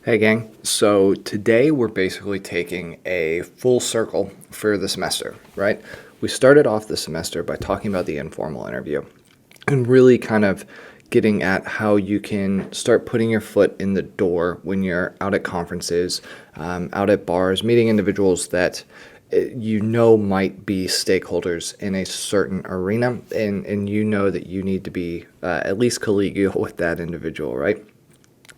Hey gang, so today we're basically taking a full circle for the semester, right? We started off the semester by talking about the informal interview and really kind of getting at how you can start putting your foot in the door when you're out at conferences, out at bars, meeting individuals that you know might be stakeholders in a certain arena, and you know that you need to be at least collegial with that individual, right?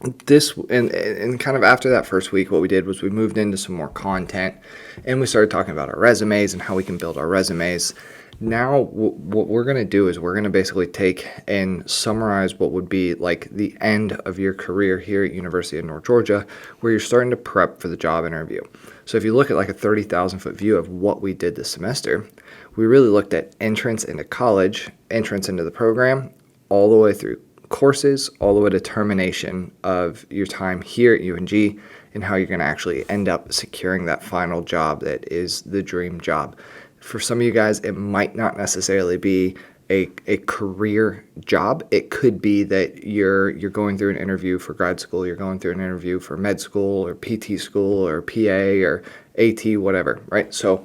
And kind of after that first week, what we did was we moved into some more content, and we started talking about our resumes and how we can build our resumes. Now what we're going to do is we're going to basically take and summarize what would be like the end of your career here at University of North Georgia, where you're starting to prep for the job interview. So if you look at like a 30,000 foot view of what we did this semester, we really looked at entrance into college, entrance into the program, all the way through courses, all the way to termination of your time here at UNG, and how you're going to actually end up securing that final job that is the dream job. For some of you guys, it might not necessarily be a career job. It could be that you're going through an interview for grad school, you're going through an interview for med school or PT school or PA or AT, whatever, right? So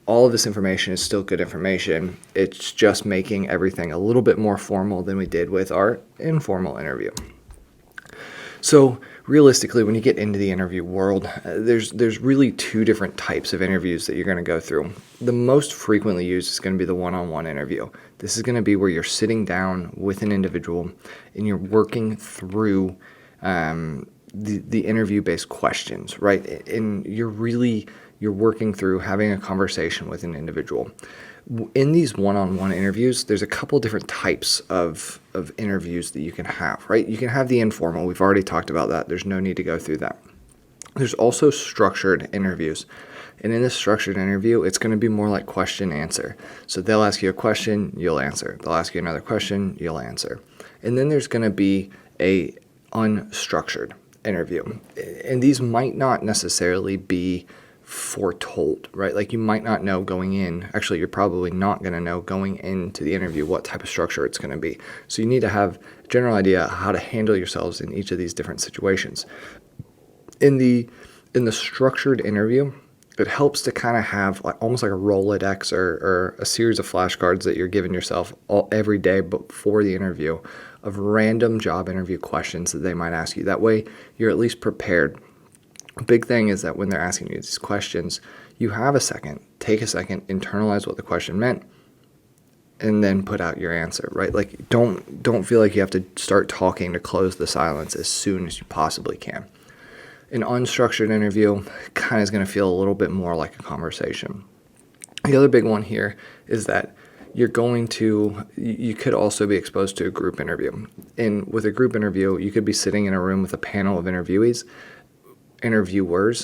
all of this information is still good information. It's just making everything a little bit more formal than we did with our informal interview. So realistically, when you get into the interview world, there's really two different types of interviews that you're going to go through. The most frequently used is going to be the one-on-one interview. This is going to be where you're sitting down with an individual and you're working through the interview-based questions, right? And you're working through having a conversation with an individual. In these one-on-one interviews, there's a couple different types of interviews that you can have, right? You can have the informal. We've already talked about that. There's no need to go through that. There's also structured interviews. And in this structured interview, it's going to be more like question answer. So they'll ask you a question, you'll answer. They'll ask you another question, you'll answer. And then there's going to be a unstructured interview. And these might not necessarily be foretold, right? Like you might not know going in. Actually, you're probably not going to know going into the interview what type of structure it's going to be. So you need to have a general idea how to handle yourselves in each of these different situations. In the structured interview, it helps to kind of have almost like a Rolodex or a series of flashcards that you're giving yourself every day before the interview of random job interview questions that they might ask you. That way, you're at least prepared. A big thing is that when they're asking you these questions, you have a second, take a second, internalize what the question meant, and then put out your answer, right? Like don't feel like you have to start talking to close the silence as soon as you possibly can. An unstructured interview kind of is going to feel a little bit more like a conversation. The other big one here is that you could also be exposed to a group interview. And with a group interview, you could be sitting in a room with a panel of interviewers,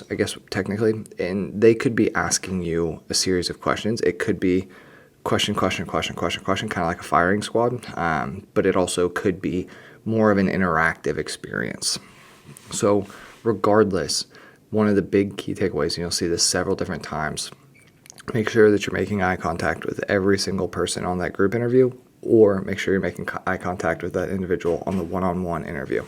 I guess technically, and they could be asking you a series of questions. It could be question, kind of like a firing squad, but it also could be more of an interactive experience. So regardless, one of the big key takeaways, and you'll see this several different times, make sure that you're making eye contact with every single person on that group interview, or make sure you're making eye contact with that individual on the one-on-one interview.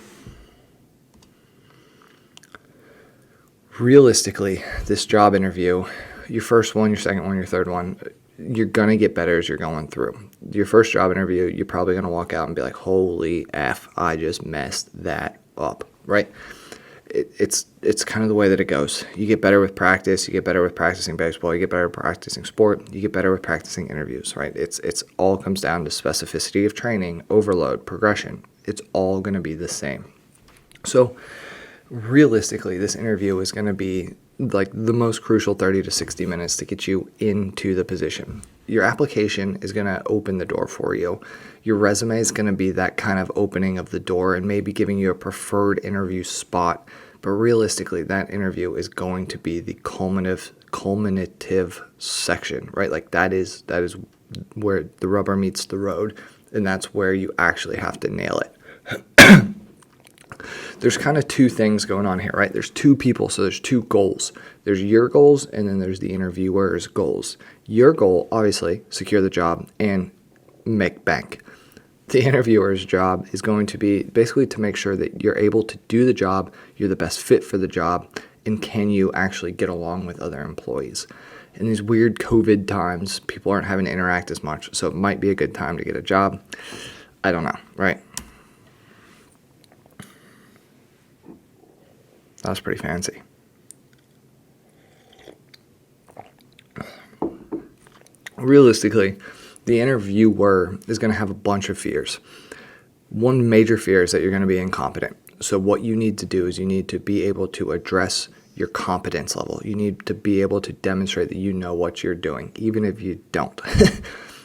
Realistically, this job interview, your first one, your second one, your third one, you're going to get better as you're going through. Your first job interview, you're probably going to walk out and be like, holy F, I just messed that up, right? It's kind of the way that it goes. You get better with practice, you get better with practicing baseball, you get better with practicing sport, you get better with practicing interviews, right? It's all comes down to specificity of training, overload, progression. It's all going to be the same. So realistically, this interview is going to be like the most crucial 30 to 60 minutes to get you into the position. Your application is going to open the door for you. Your resume is going to be that kind of opening of the door and maybe giving you a preferred interview spot. But realistically, that interview is going to be the culminative section, right? Like that is where the rubber meets the road, and that's where you actually have to nail it. There's kind of two things going on here, right? There's two people, so there's two goals. There's your goals, and then there's the interviewer's goals. Your goal, obviously, secure the job and make bank. The interviewer's job is going to be basically to make sure that you're able to do the job, you're the best fit for the job, and can you actually get along with other employees. In these weird COVID times, people aren't having to interact as much, so it might be a good time to get a job. I don't know, right? That was pretty fancy. Realistically, the interviewer is going to have a bunch of fears. One major fear is that you're going to be incompetent. So what you need to do is you need to be able to address your competence level. You need to be able to demonstrate that you know what you're doing, even if you don't.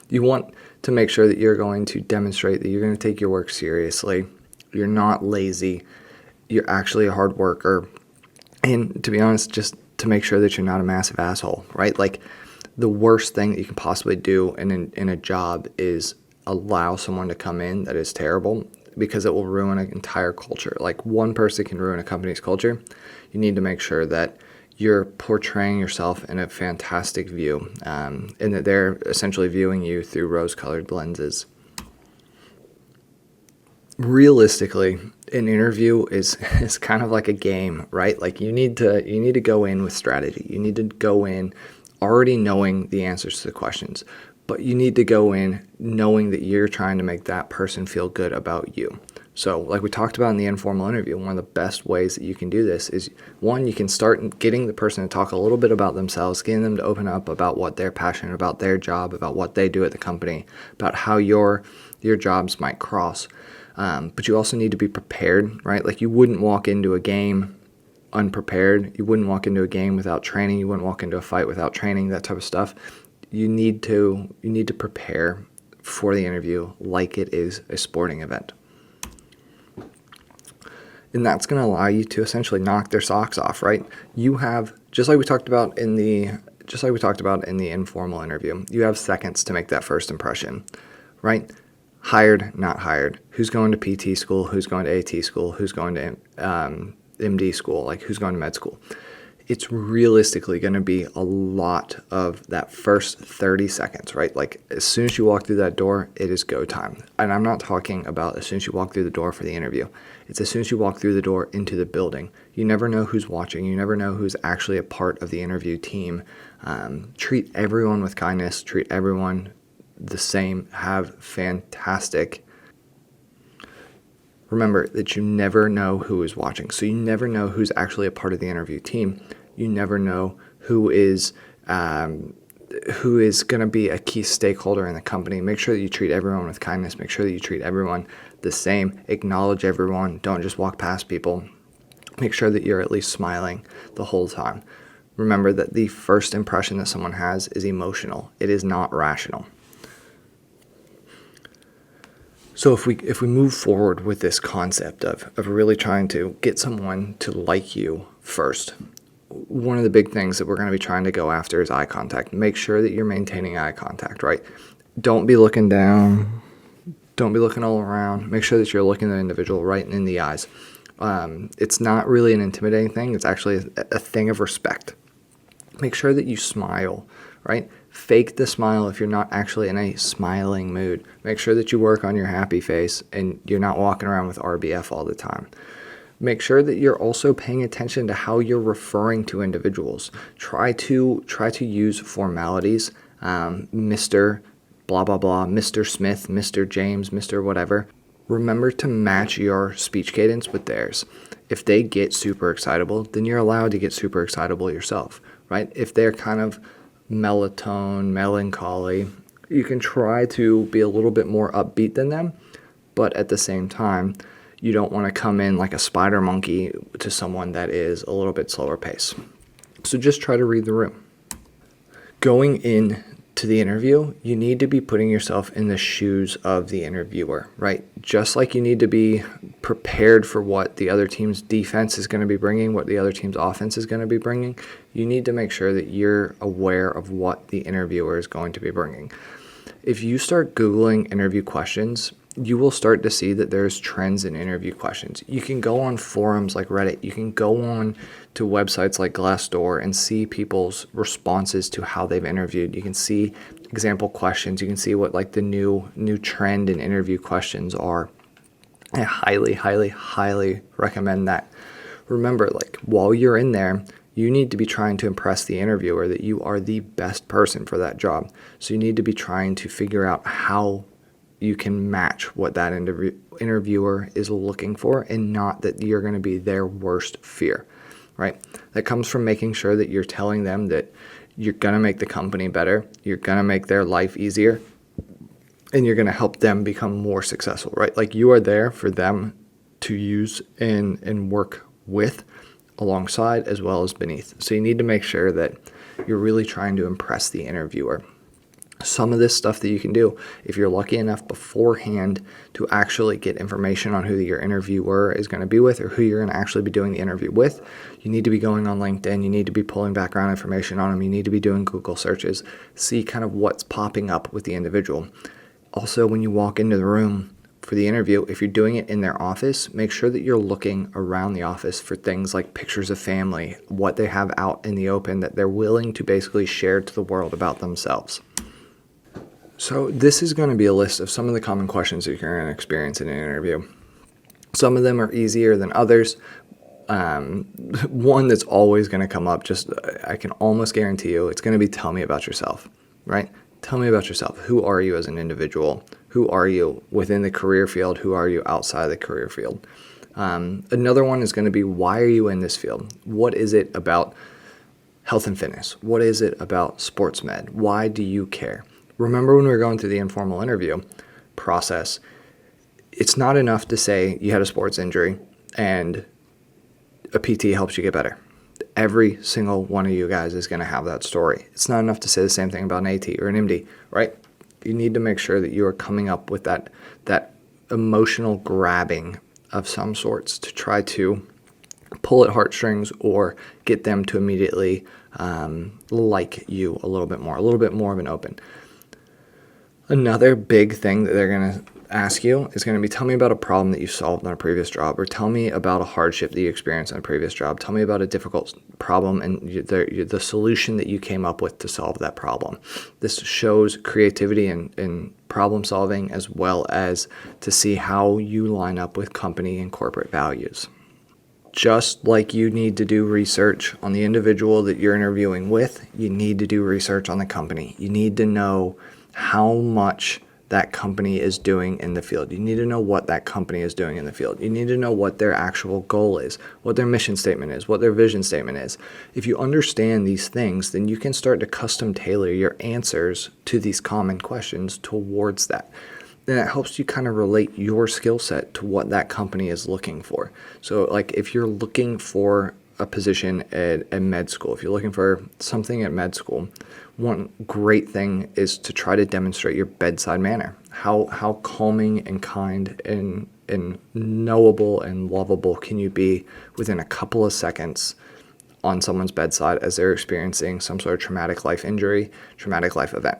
You want to make sure that you're going to demonstrate that you're going to take your work seriously. You're not lazy. You're actually a hard worker. And to be honest, just to make sure that you're not a massive asshole, right? Like, the worst thing that you can possibly do in a job is allow someone to come in that is terrible, because it will ruin an entire culture. Like, one person can ruin a company's culture. You need to make sure that you're portraying yourself in a fantastic view, and that they're essentially viewing you through rose-colored lenses. Realistically, an interview is kind of like a game, right? Like, you need to go in with strategy. You need to go in already knowing the answers to the questions, but you need to go in knowing that you're trying to make that person feel good about you. So, like we talked about in the informal interview, one of the best ways that you can do this is, one, you can start getting the person to talk a little bit about themselves, getting them to open up about what they're passionate about, their job, about what they do at the company, about how your jobs might cross. But you also need to be prepared, right? Like, you wouldn't walk into a game unprepared. You wouldn't walk into a game without training. You wouldn't walk into a fight without training, that type of stuff. You need to prepare for the interview like it is a sporting event. And that's going to allow you to essentially knock their socks off, right? You have, just like we talked about in the informal interview, you have seconds to make that first impression, right? Hired, not hired. Who's going to PT school? Who's going to AT school? Who's going to MD school? Like, who's going to med school? It's realistically going to be a lot of that first 30 seconds, right? Like, as soon as you walk through that door, it is go time. And I'm not talking about as soon as you walk through the door for the interview. It's as soon as you walk through the door into the building. You never know who's watching. You never know who's actually a part of the interview team. Treat everyone with kindness. Treat everyone the same. Have fantastic. Remember that you never know who is watching. So you never know who's actually a part of the interview team. You never know who is going to be a key stakeholder in the company. Make sure that you treat everyone with kindness. Make sure that you treat everyone the same. Acknowledge everyone. Don't just walk past people. Make sure that you're at least smiling the whole time. Remember that the first impression that someone has is emotional. It is not rational. So if we move forward with this concept of really trying to get someone to like you first, one of the big things that we're going to be trying to go after is eye contact. Make sure that you're maintaining eye contact, right? Don't be looking down. Don't be looking all around. Make sure that you're looking the individual right in the eyes. It's not really an intimidating thing. It's actually a thing of respect. Make sure that you smile, right? Fake the smile if you're not actually in a smiling mood. Make sure that you work on your happy face and you're not walking around with RBF all the time. Make sure that you're also paying attention to how you're referring to individuals. Try to use formalities, Mr. blah, blah, blah, Mr. Smith, Mr. James, Mr. whatever. Remember to match your speech cadence with theirs. If they get super excitable, then you're allowed to get super excitable yourself, right? If they're kind of melancholy, you can try to be a little bit more upbeat than them, but at the same time, you don't want to come in like a spider monkey to someone that is a little bit slower pace. So just try to read the room. Going in to the interview, you need to be putting yourself in the shoes of the interviewer, right? Just like you need to be prepared for what the other team's defense is going to be bringing, what the other team's offense is going to be bringing, you need to make sure that you're aware of what the interviewer is going to be bringing. If you start Googling interview questions, you will start to see that there's trends in interview questions. You can go on forums like Reddit. You can go on to websites like Glassdoor and see people's responses to how they've interviewed. You can see example questions. You can see what like the new trend in interview questions are. I highly, highly, highly recommend that. Remember, like while you're in there, you need to be trying to impress the interviewer that you are the best person for that job. So you need to be trying to figure out how you can match what that interviewer is looking for, and not that you're going to be their worst fear, right? That comes from making sure that you're telling them that you're going to make the company better, you're going to make their life easier, and you're going to help them become more successful, right? Like you are there for them to use and work with, alongside as well as beneath. So you need to make sure that you're really trying to impress the interviewer. Some of this stuff that you can do, if you're lucky enough beforehand to actually get information on who your interviewer is going to be with, or who you're going to actually be doing the interview with, you need to be going on LinkedIn. You need to be pulling background information on them. You need to be doing Google searches, see kind of what's popping up with the individual. Also, when you walk into the room for the interview, if you're doing it in their office, make sure that you're looking around the office for things like pictures of family, what they have out in the open that they're willing to basically share to the world about themselves. So this is going to be a list of some of the common questions that you're going to experience in an interview. Some of them are easier than others. One that's always going to come up, just I can almost guarantee you, it's going to be tell me about yourself, right? Tell me about yourself. Who are you as an individual? Who are you within the career field? Who are you outside the career field? Another one is going to be, why are you in this field? What is it about health and fitness? What is it about sports med? Why do you care? Remember when we were going through the informal interview process, it's not enough to say you had a sports injury and a PT helps you get better. Every single one of you guys is going to have that story. It's not enough to say the same thing about an AT or an MD, right? You need to make sure that you are coming up with that emotional grabbing of some sorts to try to pull at heartstrings or get them to immediately like you a little bit more of an open. Another big thing that they're going to ask you is going to be, tell me about a problem that you solved on a previous job, or tell me about a hardship that you experienced on a previous job. Tell me about a difficult problem and the solution that you came up with to solve that problem. This shows creativity and problem solving, as well as to see how you line up with company and corporate values. Just like you need to do research on the individual that you're interviewing with, you need to do research on the company. You need to know how much that company is doing in the field. You need to know what that company is doing in the field. You need to know what their actual goal is, what their mission statement is, what their vision statement is. If you understand these things, then you can start to custom tailor your answers to these common questions towards that. Then it helps you kind of relate your skill set to what that company is looking for. So like if you're looking for a position at med school, if you're looking for something at med school, one great thing is to try to demonstrate your bedside manner. How calming and kind and knowable and lovable can you be within a couple of seconds on someone's bedside as they're experiencing some sort of traumatic life injury, traumatic life event.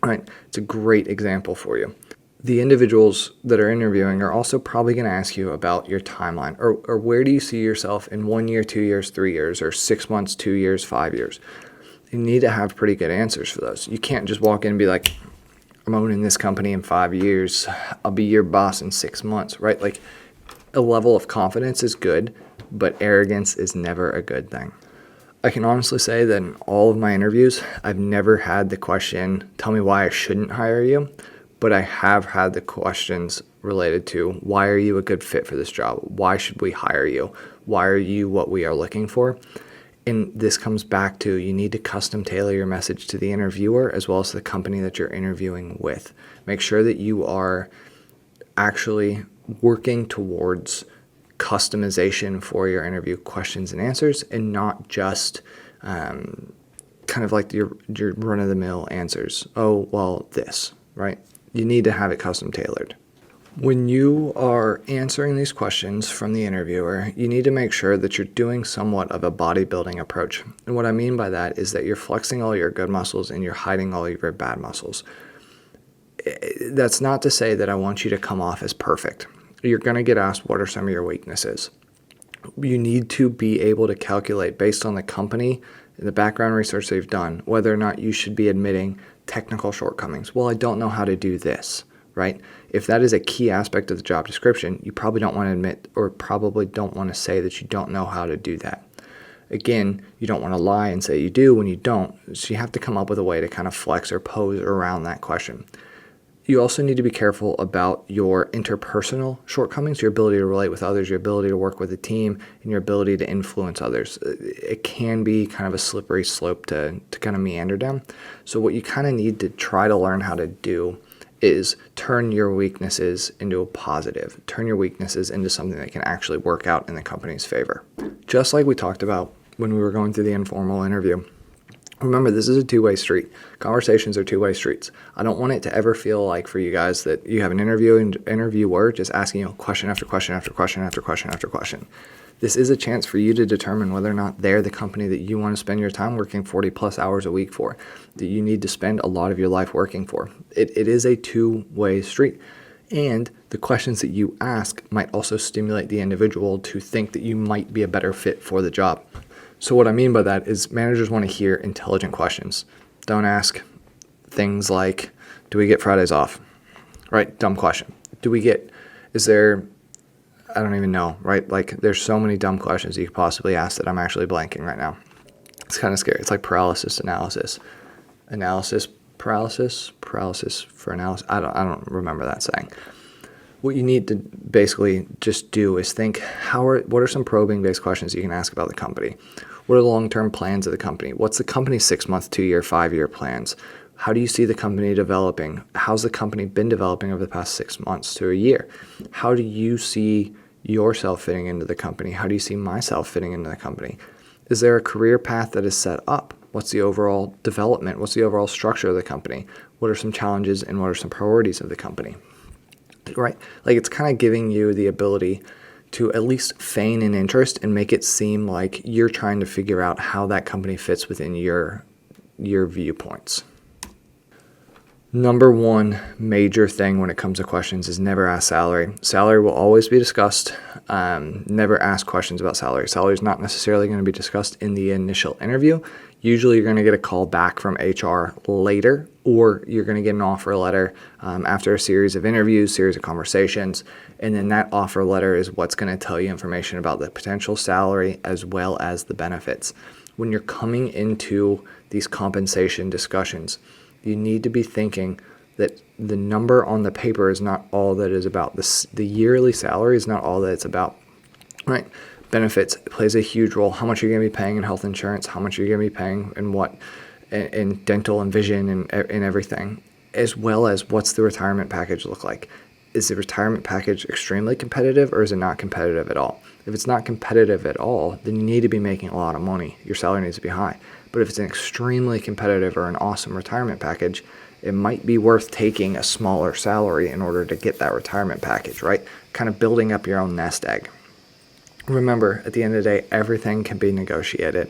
All right, it's a great example for you. The individuals that are interviewing are also probably going to ask you about your timeline, or where do you see yourself in 1 year, 2 years, 3 years, or 6 months, 2 years, 5 years. You need to have pretty good answers for those. You can't just walk in and be like, I'm owning this company in 5 years. I'll be your boss in 6 months, right? Like a level of confidence is good, but arrogance is never a good thing. I can honestly say that in all of my interviews, I've never had the question, tell me why I shouldn't hire you. But I have had the questions related to, why are you a good fit for this job? Why should we hire you? Why are you what we are looking for? And this comes back to, you need to custom tailor your message to the interviewer as well as the company that you're interviewing with. Make sure that you are actually working towards customization for your interview questions and answers, and not just kind of like your run-of-the-mill answers. Oh, well, this, right? You need to have it custom tailored. When you are answering these questions from the interviewer, you need to make sure that you're doing somewhat of a bodybuilding approach. And what I mean by that is that you're flexing all your good muscles and you're hiding all your bad muscles. That's not to say that I want you to come off as perfect. You're going to get asked, what are some of your weaknesses? You need to be able to calculate based on the company and the background research they've done, whether or not you should be admitting technical shortcomings. Well, I don't know how to do this, right? If that is a key aspect of the job description, you probably don't want to admit or probably don't want to say that you don't know how to do that. Again, you don't want to lie and say you do when you don't. So you have to come up with a way to kind of flex or pose around that question. You also need to be careful about your interpersonal shortcomings, your ability to relate with others, your ability to work with a team, and your ability to influence others. It can be kind of a slippery slope to kind of meander down. So what you kind of need to try to learn how to do is turn your weaknesses into a positive. Turn your weaknesses into something that can actually work out in the company's favor. Just like we talked about when we were going through the informal interview. Remember, this is a two-way street. Conversations are two-way streets. I don't want it to ever feel like for you guys that you have an interviewer just asking you question after question after question after question after question. This is a chance for you to determine whether or not they're the company that you want to spend your time working 40 plus hours a week for, that you need to spend a lot of your life working for. It is a two-way street. And the questions that you ask might also stimulate the individual to think that you might be a better fit for the job. So what I mean by that is managers want to hear intelligent questions. Don't ask things like, do we get Fridays off? Right? Dumb question. I don't even know, right? Like there's so many dumb questions you could possibly ask that I'm actually blanking right now. It's kind of scary. It's like paralysis analysis. Analysis paralysis for analysis. I don't remember that saying. What you need to basically just do is think, what are some probing-based questions you can ask about the company? What are the long-term plans of the company? What's the company's 6-month, 2-year, 5-year plans? How do you see the company developing? How's the company been developing over the past 6 months to a year? How do you see yourself fitting into the company? How do you see myself fitting into the company? Is there a career path that is set up? What's the overall development? What's the overall structure of the company? What are some challenges and what are some priorities of the company? Right? Like it's kind of giving you the ability to at least feign an interest and make it seem like you're trying to figure out how that company fits within your viewpoints. Number one major thing when it comes to questions is never ask salary. Salary will always be discussed. Never ask questions about salary. Salary is not necessarily going to be discussed in the initial interview. Usually you're going to get a call back from HR later, or you're going to get an offer letter after a series of interviews, series of conversations, and then that offer letter is what's going to tell you information about the potential salary as well as the benefits. When you're coming into these compensation discussions, you need to be thinking that the number on the paper is not all that is about. The yearly salary is not all that it's about, right? Benefits plays a huge role. How much are you going to be paying in health insurance? How much are you going to be paying in dental and vision and everything, as well as what's the retirement package look like? Is the retirement package extremely competitive or is it not competitive at all? If it's not competitive at all, then you need to be making a lot of money. Your salary needs to be high. But if it's an extremely competitive or an awesome retirement package, it might be worth taking a smaller salary in order to get that retirement package, right? Kind of building up your own nest egg. Remember, at the end of the day, everything can be negotiated.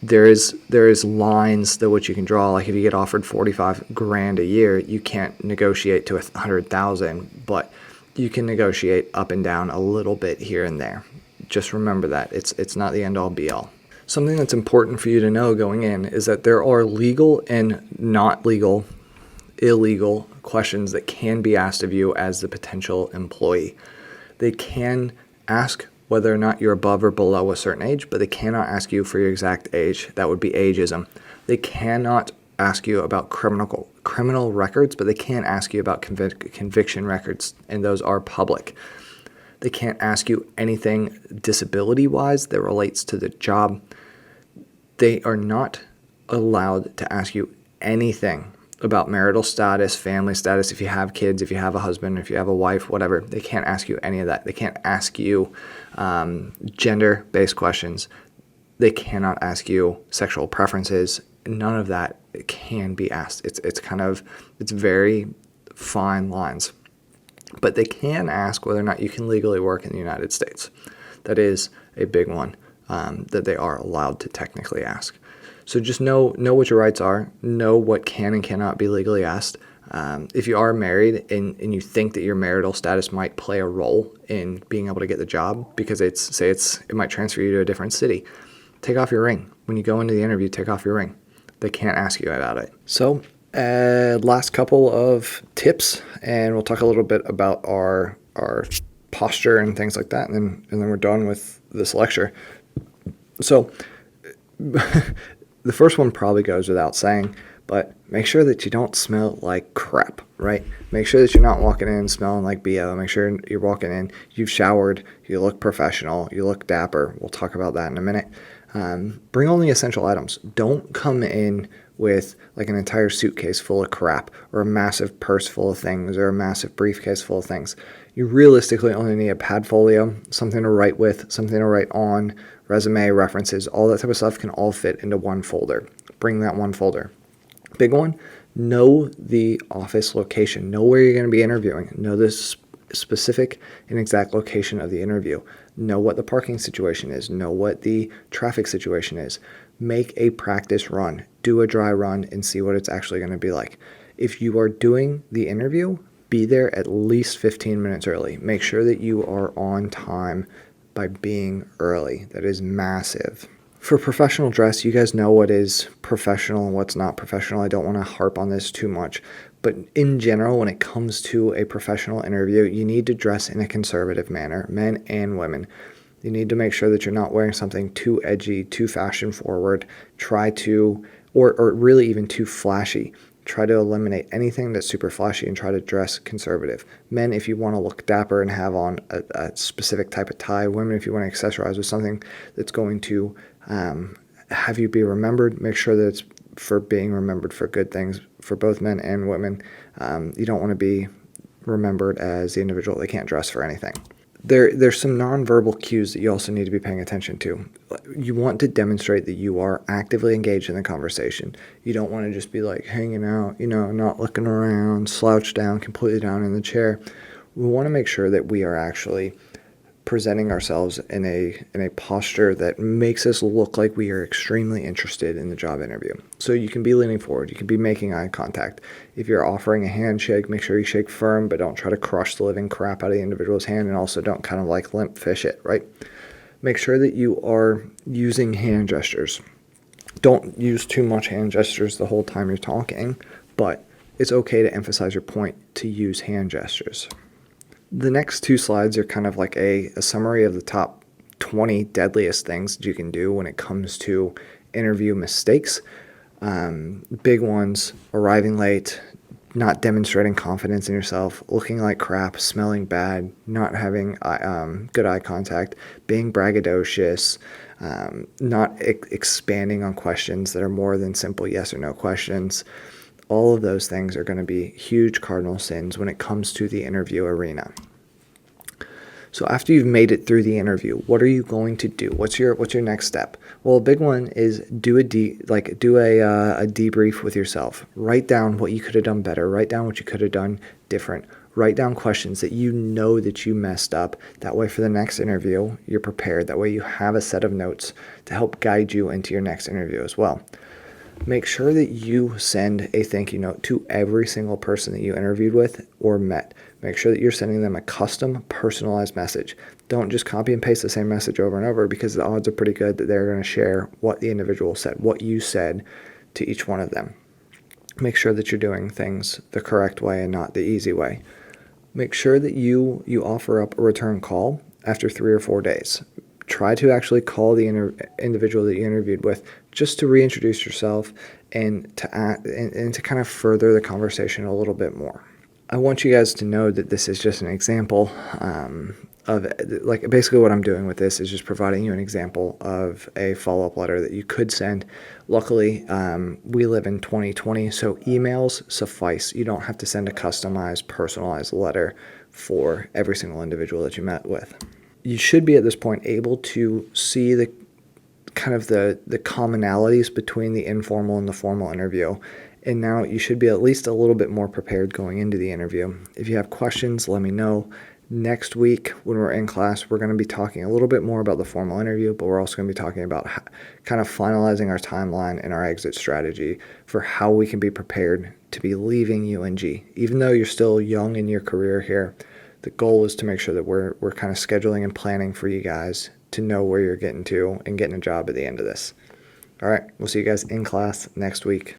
There is lines that which you can draw. Like if you get offered $45,000 a year, you can't negotiate to $100,000, but you can negotiate up and down a little bit here and there. Just remember that it's not the end all be all. Something that's important for you to know going in is that there are legal and not legal, illegal questions that can be asked of you as the potential employee. They can ask whether or not you're above or below a certain age, but they cannot ask you for your exact age. That would be ageism. They cannot ask you about criminal records, but they can ask you about conviction records, and those are public. They can't ask you anything disability-wise that relates to the job. They are not allowed to ask you anything about marital status, family status, if you have kids, if you have a husband, if you have a wife, whatever. They can't ask you any of that. They can't ask you gender-based questions. They cannot ask you sexual preferences. None of that can be asked. It's very fine lines. But they can ask whether or not you can legally work in the United States. That is a big one that they are allowed to technically ask. So just know what your rights are, know what can and cannot be legally asked. If you are married and you think that your marital status might play a role in being able to get the job because it might transfer you to a different city, take off your ring. When you go into the interview, take off your ring. They can't ask you about it. So Last couple of tips, and we'll talk a little bit about our posture and things like that, and then we're done with this lecture. So the first one probably goes without saying, but make sure that you don't smell like crap, right? Make sure that you're not walking in smelling like BO. Make sure you're walking in, you've showered, you look professional, you look dapper. We'll talk about that in a minute. Bring only essential items. Don't come in with like an entire suitcase full of crap or a massive purse full of things or a massive briefcase full of things. You realistically only need a pad folio, something to write with, something to write on, resume, references, all that type of stuff can all fit into one folder. Bring that one folder. Big one, know the office location. Know where you're going to be interviewing. Know the specific and exact location of the interview. Know what the parking situation is. Know what the traffic situation is. Make a practice run. Do a dry run and see what it's actually going to be like. If you are doing the interview, be there at least 15 minutes early. Make sure that you are on time by being early. That is massive. For professional dress, you guys know what is professional and what's not professional. I don't want to harp on this too much. But in general, when it comes to a professional interview, you need to dress in a conservative manner, men and women. You need to make sure that you're not wearing something too edgy, too fashion forward, or really even too flashy. Try to eliminate anything that's super flashy and try to dress conservative. Men, if you want to look dapper and have on a specific type of tie. Women, if you want to accessorize with something that's going to have you be remembered, make sure that it's for being remembered for good things for both men and women. You don't want to be remembered as the individual that can't dress for anything. There's some nonverbal cues that you also need to be paying attention to. You want to demonstrate that you are actively engaged in the conversation. You don't want to just be like hanging out, not looking around, slouched down, completely down in the chair. We want to make sure that we are actually presenting ourselves in a posture that makes us look like we are extremely interested in the job interview. So you can be leaning forward, you can be making eye contact. If you're offering a handshake, make sure you shake firm, but don't try to crush the living crap out of the individual's hand, and also don't kind of like limp fish it, right? Make sure that you are using hand gestures. Don't use too much hand gestures the whole time you're talking, but it's okay to emphasize your point to use hand gestures. The next two slides are kind of like a summary of the top 20 deadliest things that you can do when it comes to interview mistakes. Big ones: arriving late, not demonstrating confidence in yourself, looking like crap, smelling bad, not having good eye contact, being braggadocious, not expanding on questions that are more than simple yes or no questions. All of those things are going to be huge cardinal sins when it comes to the interview arena. So after you've made it through the interview, what are you going to do? What's your next step? Well, a big one is do a debrief with yourself. Write down what you could have done better. Write down what you could have done different. Write down questions that you know that you messed up. That way for the next interview, you're prepared. That way you have a set of notes to help guide you into your next interview as well. Make sure that you send a thank you note to every single person that you interviewed with or met. Make sure that you're sending them a custom, personalized message. Don't just copy and paste the same message over and over, because the odds are pretty good that they're going to share what the individual said, what you said to each one of them. Make sure that you're doing things the correct way and not the easy way. Make sure that you offer up a return call after 3 or 4 days. Try to actually call the individual that you interviewed with just to reintroduce yourself and to kind of further the conversation a little bit more. I want you guys to know that this is just an example of, like, basically what I'm doing with this is just providing you an example of a follow-up letter that you could send. Luckily, we live in 2020, so emails suffice. You don't have to send a customized, personalized letter for every single individual that you met with. You should be at this point able to see the kind of the commonalities between the informal and the formal interview. And now you should be at least a little bit more prepared going into the interview. If you have questions, let me know. Next week, when we're in class, we're going to be talking a little bit more about the formal interview, but we're also going to be talking about kind of finalizing our timeline and our exit strategy for how we can be prepared to be leaving UNG. Even though you're still young in your career here, the goal is to make sure that we're kind of scheduling and planning for you guys to know where you're getting to and getting a job at the end of this. All right, we'll see you guys in class next week.